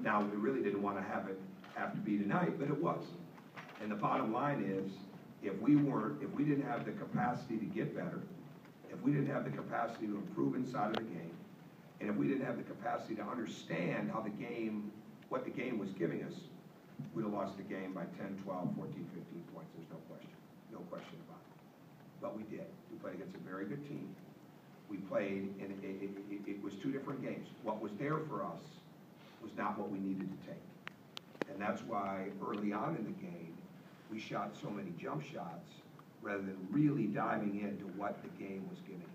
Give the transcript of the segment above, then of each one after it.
Now, we really didn't want to have to be tonight, but it was. And the bottom line is, if we didn't have the capacity to get better, if we didn't have the capacity to improve inside of the game, and if we didn't have the capacity to understand how what the game was giving us, we'd have lost the game by 10, 12, 14, 15 points. There's no question. No question about it. But we did. We played against a very good team. We played, and it was two different games. What was there for us was not what we needed to take. And that's why early on in the game, we shot so many jump shots rather than really diving into what the game was giving us.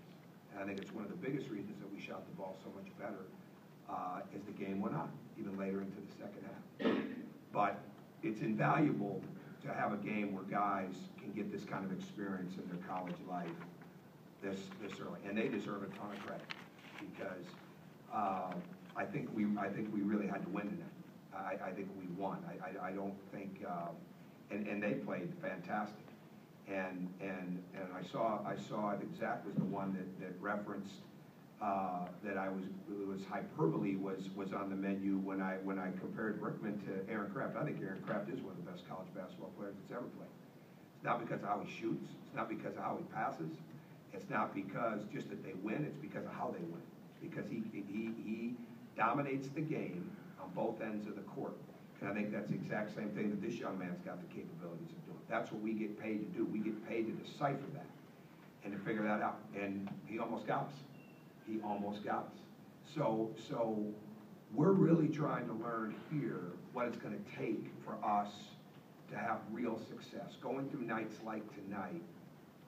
And I think it's one of the biggest reasons that we shot the ball so much better as the game went on, even later into the second half. But it's invaluable to have a game where guys can get this kind of experience in their college life this early, and they deserve a ton of credit because I think we really had to win tonight. I think we won. I don't think, and they played fantastic. And I saw I think Zach was the one that referenced that it was hyperbole was on the menu when I compared Brickman to Aaron Kraft. I think Aaron Kraft is one of the best college basketball players that's ever played. It's not because of how he shoots. It's not because of how he passes. It's not because just that they win. It's because of how they win. Because he dominates the game on both ends of the court. And I think that's the exact same thing that this young man's got the capabilities of doing. That's what we get paid to do. We get paid to decipher that and to figure that out. And he almost got us. He almost got us. So we're really trying to learn here what it's going to take for us to have real success. Going through nights like tonight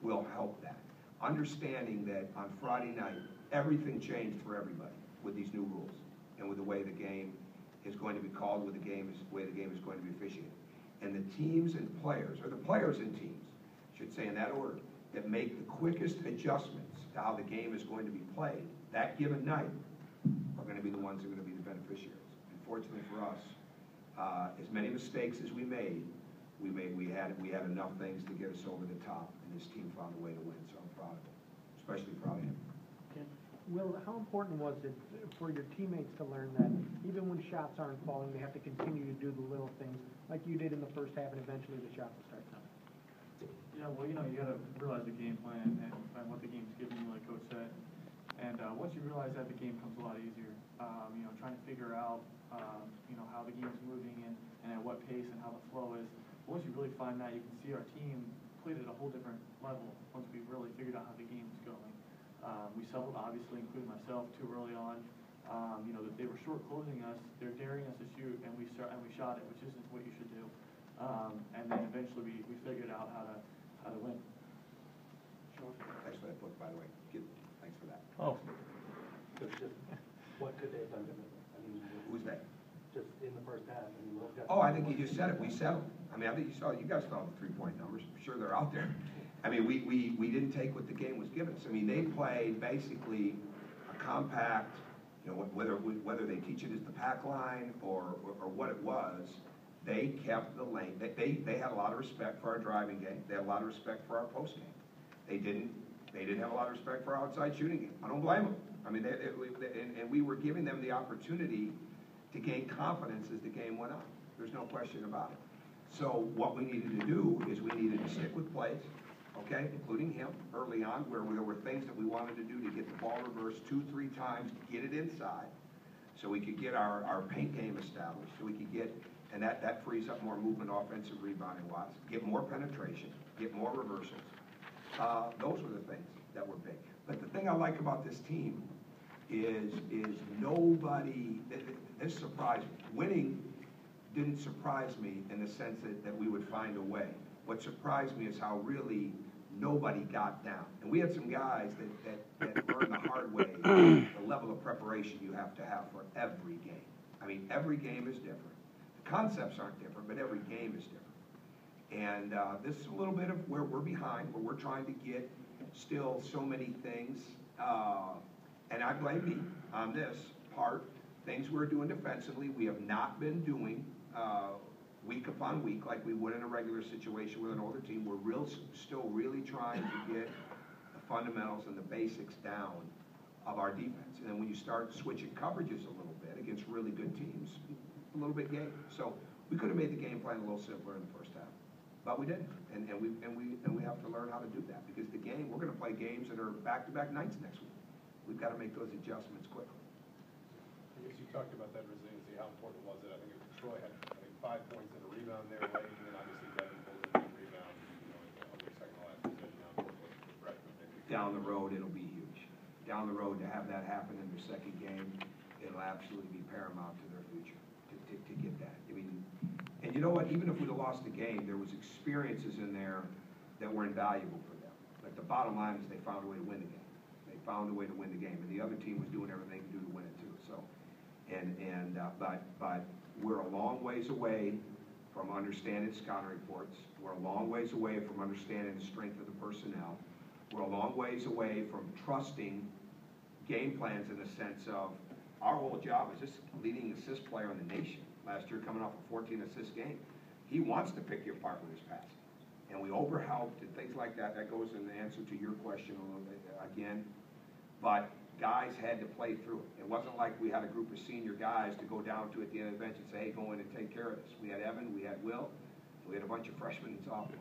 will help that. Understanding that on Friday night, everything changed for everybody with these new rules and with the way the game is going to be called, with the way the game is going to be officiated. And the teams and players, or the players and teams, I should say in that order, that make the quickest adjustments to how the game is going to be played that given night are going to be the ones that are going to be the beneficiaries. Unfortunately for us, as many mistakes as we made, we had enough things to get us over the top, and this team found a way to win. So I'm proud of it, especially proud of him. Okay. Will, how important was it for your teammates to learn that even when shots aren't falling, they have to continue to do the little things like you did in the first half, and eventually the shots will start coming? Yeah, well, you got to realize the game plan and what the game's giving you, like Coach said. And once you realize that, the game comes a lot easier. Trying to figure out, how the game's moving and at what pace and how the flow is. Once you really find that, you can see our team played at a whole different level once we really figured out how the game was going. We settled, obviously, including myself, too early on. That they were short closing us, they're daring us to shoot, and we shot it, which isn't what you should do. And then eventually we figured out how to win. Sure. Thanks for that book, by the way. Thanks for that. Oh. What could they have done differently? Who's that? Just in the first half. Oh, I think you just said it. We settled. I think you guys saw the three-point numbers. I'm sure they're out there. We didn't take what the game was giving us. They played basically a compact, whether they teach it as the pack line or what it was, they kept the lane. They had a lot of respect for our driving game. They had a lot of respect for our post game. They didn't have a lot of respect for our outside shooting game. I don't blame them. And we were giving them the opportunity to gain confidence as the game went on. There's no question about it. So what we needed to do is we needed to stick with plays, okay, including him early on, where there were things that we wanted to do to get the ball reversed 2-3 times, to get it inside, so we could get our paint game established, so we could get, and that frees up more movement, offensive rebounding wise, get more penetration, get more reversals. Those were the things that were big. But the thing I like about this team is nobody, this surprised me. Winning didn't surprise me in the sense that we would find a way. What surprised me is how really nobody got down. And we had some guys that learned the hard way the level of preparation you have to have for every game. Every game is different. The concepts aren't different, but every game is different. And this is a little bit of where we're behind, where we're trying to get still so many things. And I blame me on this part. Things we're doing defensively, we have not been doing week upon week like we would in a regular situation with an older team. We're still really trying to get the fundamentals and the basics down of our defense. And then when you start switching coverages a little bit against really good teams, a little bit game. So we could have made the game plan a little simpler in the first half, but we didn't. And we have to learn how to do that, because the game, we're going to play games that are back-to-back nights next week. We've got to make those adjustments quickly. I guess you talked about that resiliency. How important was it? I think Troy had 5 points and a rebound there late, and then obviously Devin pulled in a rebound, on the second to last possession with freshman. Down the road, it'll be huge. Down the road, to have that happen in their second game, it'll absolutely be paramount to their future to get that. I mean, and you know what? Even if we'd have lost the game, there was experiences in there that were invaluable for them. Like, the bottom line is they found a way to win the game. They found a way to win the game, and the other team was doing everything they could do to win it too. So, but we're a long ways away from understanding scouting reports. We're a long ways away from understanding the strength of the personnel. We're a long ways away from trusting game plans in the sense of our whole job is just leading assist player in the nation. Last year, coming off a 14-assist game, he wants to pick you apart with his passing. And we overhelped and things like that. That goes in the answer to your question a little bit again. But guys had to play through it. It wasn't like we had a group of senior guys to go down to at the end of the bench and say, hey, go in and take care of this. We had Evan, we had Will, we had a bunch of freshmen and sophomores.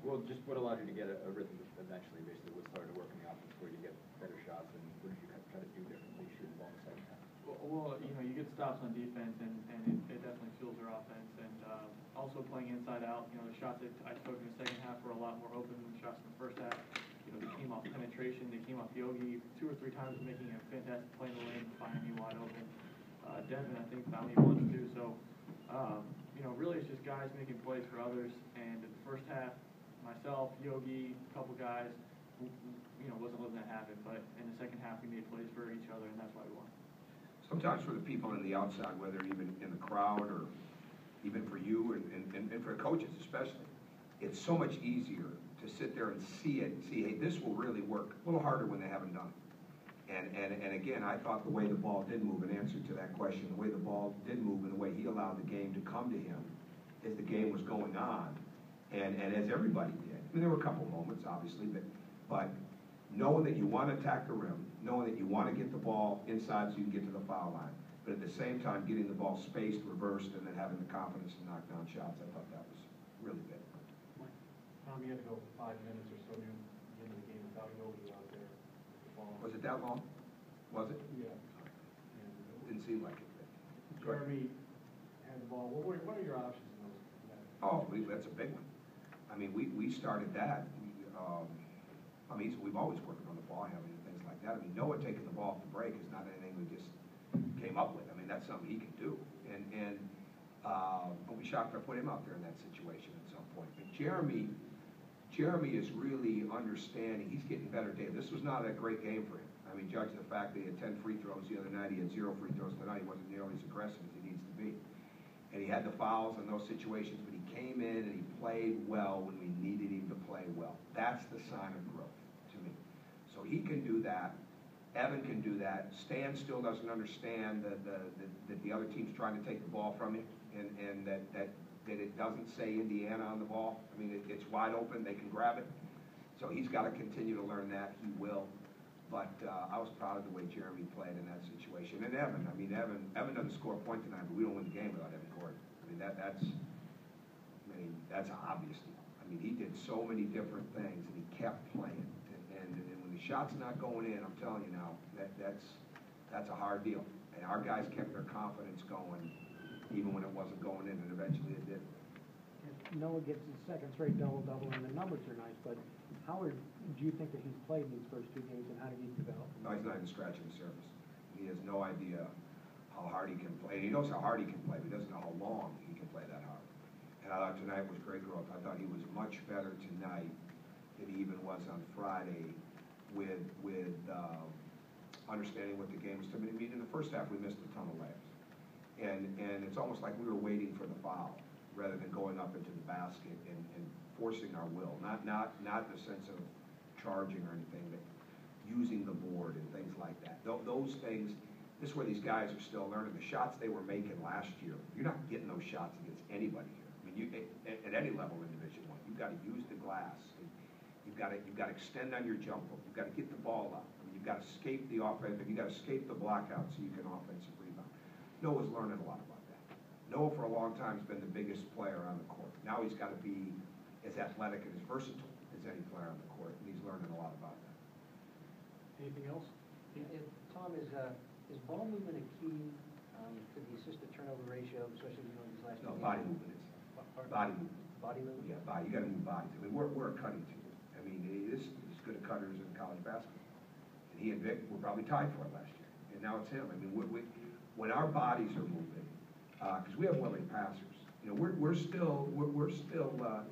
Well, just what allowed you to get a rhythm eventually, basically, what started to work in the offense where you get better shots, and what did you try to do differently shooting the ball in the second half? Well, you get stops on defense, and it definitely fuels their offense. And also playing inside out, the shots that I took in the second half were a lot more open than the shots in the first half. They came off penetration, they came off Yogi 2 or 3 times, making a fantastic play in the lane, finding me wide open. Devin, I think, found me once too. So, really it's just guys making plays for others. And in the first half, myself, Yogi, a couple guys, wasn't letting that happen. But in the second half, we made plays for each other, and that's why we won. Sometimes for the people on the outside, whether even in the crowd or even for you and for the coaches especially, it's so much easier to sit there and see it and see, hey, this will really work. A little harder when they haven't done it. And again, I thought the way the ball did move, in answer to that question, the way the ball did move and the way he allowed the game to come to him as the game was going on, and as everybody did. I mean, there were a couple moments, obviously, but knowing that you want to attack the rim, knowing that you want to get the ball inside so you can get to the foul line, but at the same time getting the ball spaced, reversed, and then having the confidence to knock down shots, I thought that was really good. Tom, you had to go 5 minutes or so near the end of the game without Yogi out there with the ball. Was it that long? Was it? Yeah. Didn't seem like it. Jeremy had the ball. What are your options in those? Oh, that's a big one. I mean, we started that. We've always worked on the ball handling and things like that. I mean, Noah taking the ball off the break is not anything we just came up with. I mean, that's something he can do. But we shocked to put him out there in that situation at some point. But Jeremy is really understanding. He's getting better day. This was not a great game for him. I mean, judge the fact that he had 10 free throws the other night. He had 0 free throws tonight. He wasn't nearly as aggressive as he needs to be. And he had the fouls in those situations, but he came in and he played well when we needed him to play well. That's the sign of growth to me. So he can do that. Evan can do that. Stan still doesn't understand that the other team's trying to take the ball from him, and that it doesn't say Indiana on the ball. I mean, it's wide open. They can grab it. So he's got to continue to learn that. He will. But I was proud of the way Jeremy played in that situation. And Evan doesn't score a point tonight, but we don't win the game without Evan Gordon. I mean, that's obvious. I mean, he did so many different things, and he kept playing. And when the shot's not going in, I'm telling you now, that's a hard deal. And our guys kept their confidence going, even when it wasn't going in, and eventually it did. Noah gets his second straight double-double, and the numbers are nice, but how do you think that he's played in these first 2 games, and how did he develop? No, he's not even scratching the surface. He has no idea how hard he can play. And he knows how hard he can play, but he doesn't know how long he can play that hard. And I thought tonight was great growth. I thought he was much better tonight than he even was on Friday with understanding what the game was. I mean, in the first half, we missed a ton of layups. And it's almost like we were waiting for the foul rather than going up into the basket and forcing our will. Not in the sense of charging or anything, but using the board and things like that. Those things, this is where these guys are still learning. The shots they were making last year, you're not getting those shots against anybody here. I mean, at any level in Division I, you've got to use the glass. You've got to extend on your jump hook. You've got to get the ball up. I mean, you've got to escape the offense. You've got to escape the blockout so you can offensive rebound. Noah's learning a lot about that. Noah for a long time has been the biggest player on the court. Now he's got to be as athletic and as versatile as any player on the court, and he's learning a lot about that. Anything else? Tom, is ball movement a key for the assist to turnover ratio, especially these last No, two body games? movement is. Pardon? Body movement. Body movement? Yeah, body, you gotta move bodies. I mean, we're a cutting team. I mean, it is as good a cutters in college basketball. And he and Vic were probably tied for it last year, and now it's him. I mean, when our bodies are moving, because we have willing passers, you know, we're still,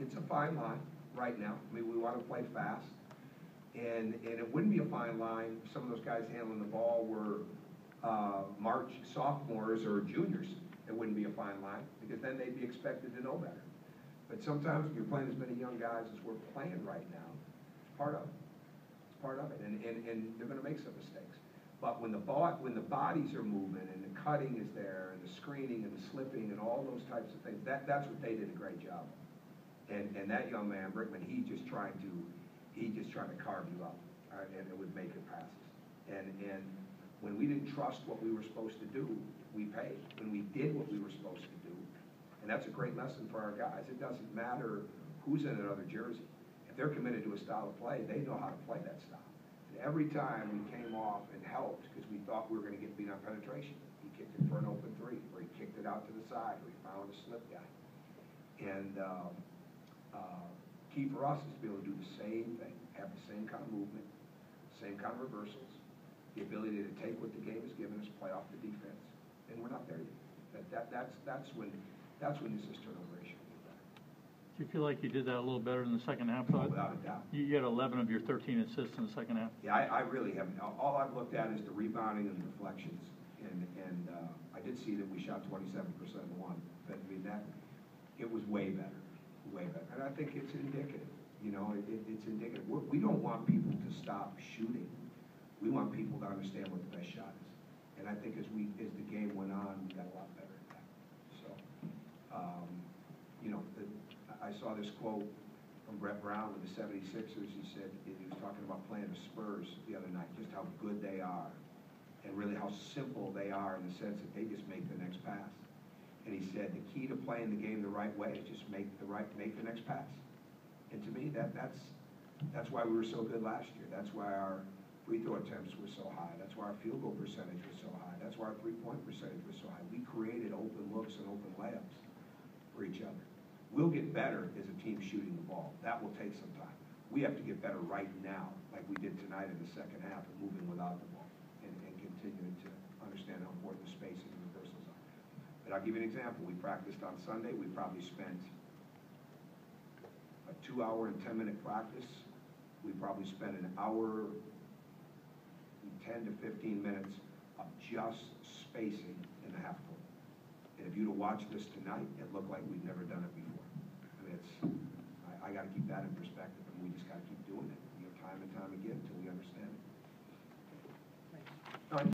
it's a fine line right now. I mean, we want to play fast, and it wouldn't be a fine line if some of those guys handling the ball were March sophomores or juniors. It wouldn't be a fine line, because then they'd be expected to know better. But sometimes when you're playing as many young guys as we're playing right now, it's part of it. It's part of it, and they're going to make some mistakes. But when the bodies are moving and the cutting is there and the screening and the slipping and all those types of things, that's what they did a great job of. And that young man, Brickman, he's just trying to carve you up, and it would make it passes. And when we didn't trust what we were supposed to do, we paid. When we did what we were supposed to do, and that's a great lesson for our guys. It doesn't matter who's in another jersey. If they're committed to a style of play, they know how to play that style. And every time we came off and helped because we thought we were going to get beat on penetration, he kicked it for an open three, or he kicked it out to the side, or he found a slip guy. And key for us is to be able to do the same thing, have the same kind of movement, same kind of reversals, the ability to take what the game has given us, play off the defense, and we're not there yet. That's when the assist turnover ratio is better. Do you feel like you did that a little better in the second half? Oh, without a doubt. You had 11 of your 13 assists in the second half. Yeah, I really haven't. All I've looked at is the rebounding and deflections, and I did see that we shot 27% in one. But I mean it was way better, and I think it's indicative. You know, it's indicative. We don't want people to stop shooting. We want people to understand what the best shot is. And I think as the game went on, we got a lot better at that. So, you know, I saw this quote from Brett Brown with the 76ers. He said, he was talking about playing the Spurs the other night, just how good they are, and really how simple they are in the sense that they just make the next pass. And he said, the key to playing the game the right way is just make the next pass. And to me, that's why we were so good last year. That's why our free throw attempts were so high. That's why our field goal percentage was so high. That's why our three-point percentage was so high. We created open looks and open layups for each other. We'll get better as a team shooting the ball. That will take some time. We have to get better right now, like we did tonight in the second half, and moving without the ball, and continuing to understand how important the spacing and reversals are. But I'll give you an example. We practiced on Sunday. We probably spent a 2-hour and 10-minute practice. We probably spent an hour 10 to 15 minutes of just spacing in the half court. And if you'd have watched this tonight, it looked like we'd never done it before. I mean, I got to keep that in perspective, and we just got to keep doing it, you know, time and time again until we understand it.